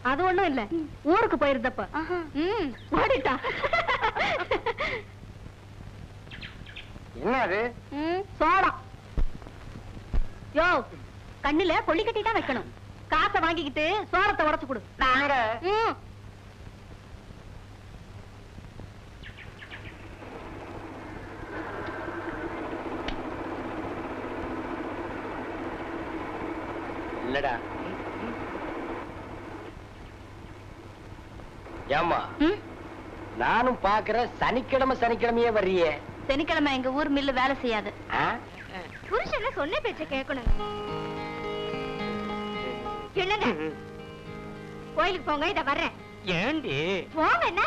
அது ஒண்ணும் இல்ல, ஊருக்கு போயிருந்தப்ப ஓடிட்டா. என்ன அது? சோளம். யோ, கண்ணுல கொள்ளி கட்டி தான் வைக்கணும். காசை வாங்கிக்கிட்டு சோளத்தை உடைச்சு கொடு. நாங்க இல்லடா. ஏமா நானும் பாக்குறேன், சனிக்கிழமையே வர்றியே. சனிக்கிழமை எங்க ஊர் மில்லு வேலை செய்யாது. புருஷன்ல சொன்ன பேச்ச கேட்கணும். என்னங்க கோயிலுக்கு போங்க, இத வர்றேன். ஏண்டி போங்க. என்ன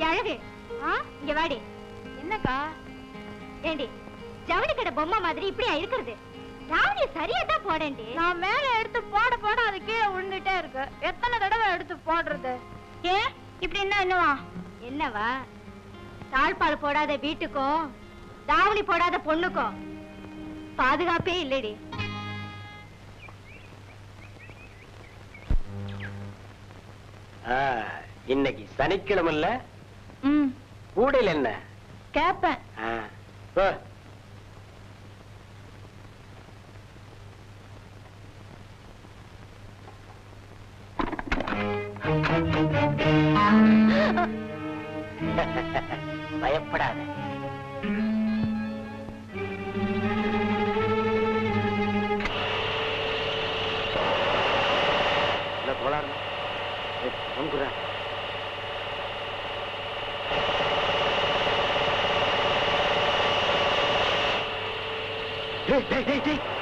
அழகு? இங்க வாடி. என்னக்கா? ஏண்டி ஜவுளி கடை பொம்மை மாதிரி இப்படியா இருக்கிறது? ஜவுளி சரியா தான் போடேண்டி. நான் மேல எடுத்து போட அது கீழே விழுந்துட்டே இருக்கு. எத்தனை தடவை எடுத்து போடுறது? ஏன் இப்படி என்னவா? தாழ்பால் போடாத வீட்டுக்கும் தாவணி போடாத பொண்ணுக்கும் பாதுகாப்பே இல்லடி. இன்னைக்கு சனிக்கிழமை இல்ல, கூடையில் என்ன கேப்பேன். பயப்படாத.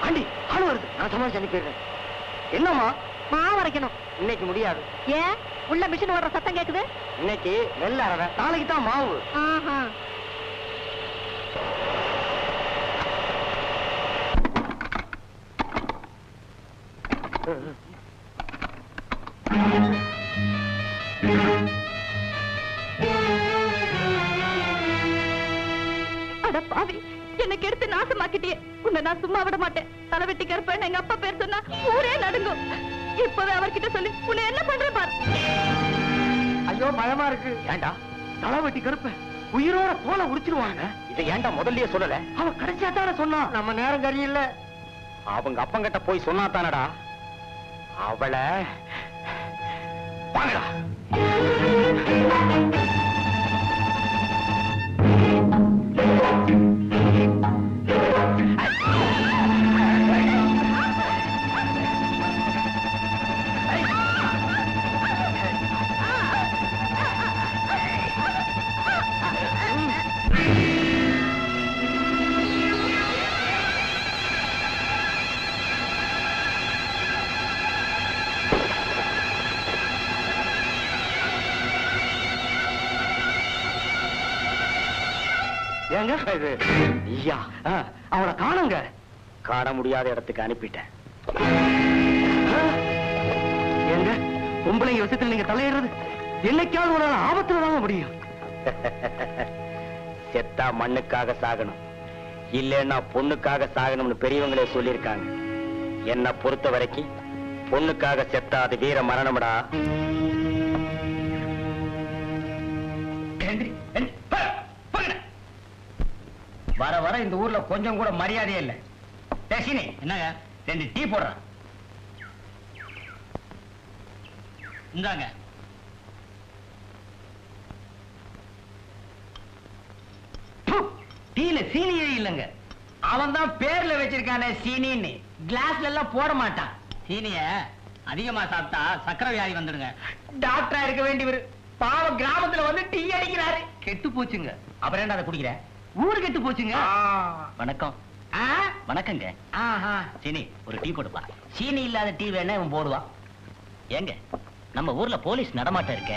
ஆண்டி ஆளு வருது, நான் சமாளிச்சு அனுப்பிடுறேன். என்னம்மா? மாவு அரைக்கணும். இன்னைக்கு முடியாது. ஏன்? உள்ள மிஷின் ஓடுற சத்தம் கேக்குது. இன்னைக்கு வெள்ள அறவை, நாளைக்கு தான் மாவு. அட பாவி, என்னை கெடுத்து நாசமாக்கிட்டே. உன்னை நான் சும்மா விட மாட்டேன். தலைவெட்டி கருப்பேன் எங்க அப்பா பேர் சொன்னா ஊரே நடுங்கும். இப்பவே அவர்கிட்ட சொல்லி உன்னை என்ன பண்ற பாரு. ஐயோ பயமா இருக்கு. ஏண்டா தலைவெட்டி கருப்ப உயிரோட தோலை உரிச்சிருவாங்க. இதை ஏண்டா முதல்லயே சொல்லல? அவன் கடைசியா தானே சொன்னான். நம்ம நேரம் சரியில்லை. அவங்க அப்பங்கிட்ட போய் சொன்னா தானடா. அவளை வாங்கடா. அவளை காணுங்க. காண முடியாத இடத்துக்கு அனுப்பிட்டேன். எங்க பொம்பளைங்க விஷயத்தில் நீங்க தலையிடுறது என்னைக்காவது ஒரு ஆபத்துல தாங்க முடியும். செத்தா மண்ணுக்காக சாகணும், இல்லைன்னா பொண்ணுக்காக சாகணும்னு பெரியவங்களே சொல்லியிருக்காங்க. என்ன பொறுத்த வரைக்கும் பொண்ணுக்காக செத்தா அது வீர மரணம்டா. வர வர இந்த ஊர்ல கொஞ்சம் கூட மரியாதையே இல்ல. டேசினி என்னங்க 2 டீ போடுறான். இந்தாங்க. டீல சீனியே இல்லங்க. அவன் தான் பேர்ல வச்சிருக்கானே சீனின்னு. கிளாஸ்ல எல்லாம் போட மாட்டான். சீனிய அதிகமா சாப்பிட்டா சக்கரை வியாதி வந்துடுங்க. டாக்டரா இருக்க வேண்டியவர் பாவம் கிராமத்துல வந்து டீ அடிக்கிறாரு. கெட்டு போச்சுங்க. அப்புறம் என்ன அதை குடிக்கிற? ஊரு கெட்டு போச்சுங்க. வணக்கம். வணக்கங்க. சீனி ஒரு டீ போடுப்பா. சீனி இல்லாத டீ வேணா இவன் போடுவா. ஏங்க நம்ம ஊர்ல போலீஸ் நடமாட்டம் இருக்க,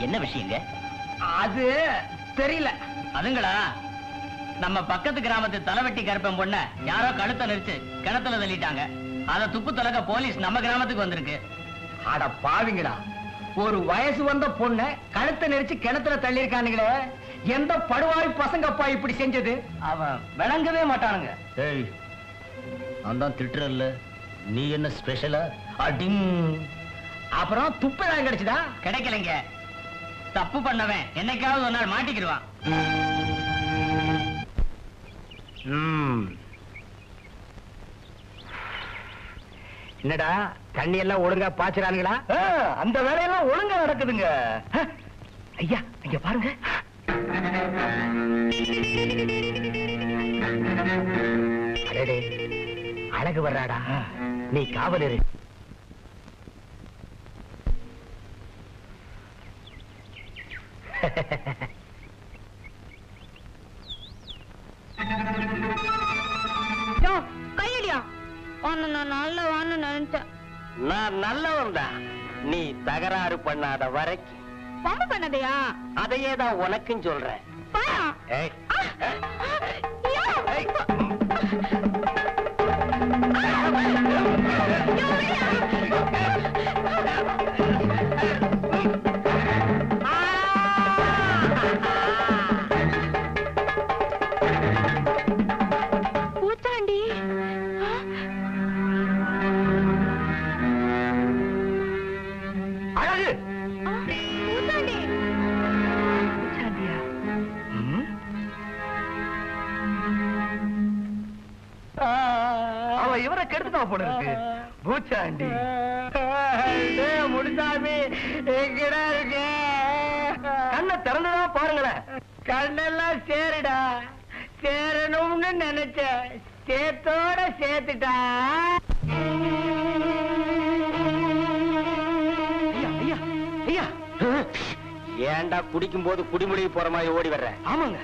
என்ன விஷயங்க? அது தெரியல. அதுங்களா, நம்ம பக்கத்து கிராமத்து தலைவெட்டி கருப்பன் பொண்ண யாரோ கழுத்தை நெரிச்சு கிணத்துல தள்ளிட்டாங்க. அத துப்பு தொலைக்க போலீஸ் நம்ம கிராமத்துக்கு வந்திருக்கு. அட பாவிங்களா, ஒரு வயசு வந்த பொண்ண கழுத்தை நெரிச்சு கிணத்துல தள்ளிருக்கானுங்களே. எந்த படுவாய் பசங்கப்பா இப்படி செஞ்சது? அவன் விளங்கவே மாட்டானுங்க. நான் தான் திட்டுறல்ல, நீ என்ன ஸ்பெஷலா? அடிங். அப்புறம் துப்பதான் கிடைச்சுதா? கிடைக்கலைங்க. தப்பு பண்ணவன் என்னைக்காவது ஒரு நாள் மாட்டிக்கிடுவான். என்னடா தண்ணி எல்லாம் ஒழுங்கா பாய்ச்சறானுங்களா? அந்த வேலையெல்லாம் ஒழுங்கா நடக்குதுங்க. ஐயா இங்க பாருங்க. அடடே அழகு வர்றாடா. நீ காவல் இரு. கையடியா நான் நல்லவான்னு நினைச்சேன். நான் நல்லவன் தான். நீ தகராறு பண்ணாத வரைக்கும். பம்பு பண்ணதையா? அதையே தான் உனக்கும் சொல்றேன். ஏய். ஏய். பூச்சாண்டி அழகு. பூச்சாண்டி பூச்சாண்டியா? அவ இவரை கெடுத்துட்டா போல இருக்கு. பூச்சாண்டி முடிஞ்சாமி எங்கடா இருக்க? கண்ணை திறந்துதான் பாருங்களேன். கண்ணெல்லாம் சேருடா. சேரணும்னு நினைச்ச சேத்தோட சேர்த்துட்டா. ஐயா ஐயா, ஏன்டா குடிக்கும் போது குடிமுடிவு போற மாதிரி ஓடி வர்ற? ஆமாங்க,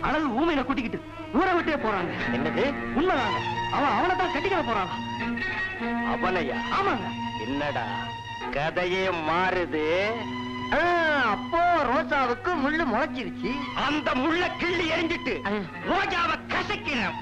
அழகு ஊமையில கூட்டிக்கிட்டு ஊரை விட்டே போறாங்க. என்னது? உண்மைதாங்க. அவனை தான் கட்டிக்கிற போறாங்க. அவனையா? ஆமாங்க. என்னடா கதையே மாறுது? அப்போ ரோசாவுக்கு முள்ளு முளைச்சிருச்சு. அந்த முள்ள கிள்ளி எரிஞ்சிட்டு ரோஜாவை கசக்கிறேன்.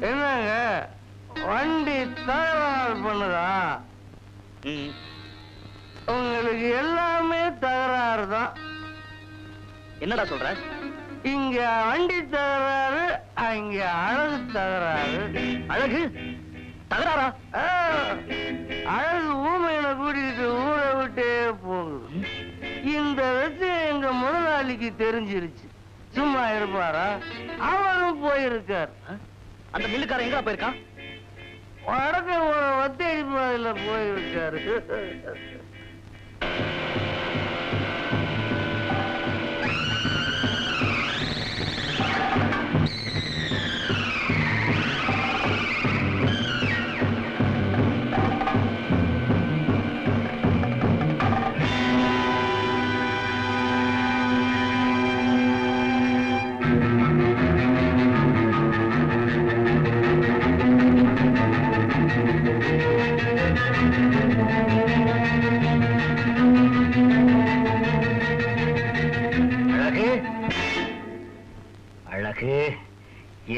என்னங்க வண்டி தகராறு பண்ணுதா? உங்களுக்கு எல்லாமே தகராறு தான். என்னடா சொல்ற? இங்க வண்டி தகராறு, அங்க அழகு தகராறு. அழகு தகராறா? அழகு ஊமையில கூட்டிட்டு ஊரை விட்டே போகுது. இந்த விஷயம் எங்க முதலாளிக்கு தெரிஞ்சிருச்சு. சும்மா இருப்பாரா? அவரும் போயிருக்கார். அந்த மில்லுக்காரன் எங்க போயிருக்கான்? வடக்க வத்தேடி பாதையில போயிருக்காரு.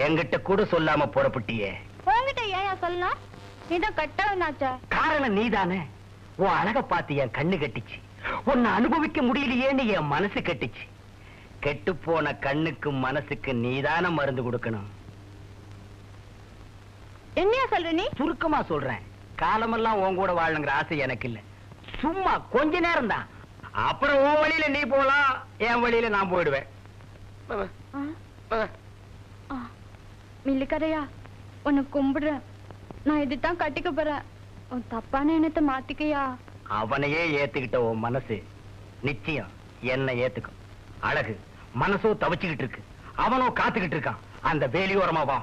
என்கிட்ட கூட சொல்லாம புறப்பட்டியே. உன்கிட்ட ஏன் சொல்லலாம்? நீதான் கட்டவனாச்சா? காரணம் நீதானே. உன் அழக பார்த்து என் கண்ணு கட்டிச்சு. உன்னை அனுபவிக்க முடியலையேன்னு என் மனசு கட்டிச்சு. கெட்டு போன கண்ணுக்கு மனசுக்கு நீதான மருந்து கொடுக்கணும். என்னையா சொல்ற நீ? சுருக்கமா சொல்றேன். காலமெல்லாம் உன் கூட வாழணுங்கிற ஆசை எனக்கு இல்ல. சும்மா கொஞ்ச நேரம் தான். அப்புறம் உன் வழியில நீ போலாம், என் வழியில நான் போயிடுவேன். மில்லுக்கரையா உன்னை கும்பிடுறேன். நான் இதுதான் கட்டிக்க போறேன். உன் தப்பான எண்ணத்தை மாத்திக்கையா. அவனையே ஏத்துக்கிட்ட உன் மனசு நிச்சயம் என்ன ஏத்துக்கும். அழகு மனசோ தவிச்சுக்கிட்டு இருக்கு, அவனோ காத்துக்கிட்டு இருக்கான். அந்த வேலியோரமா வா.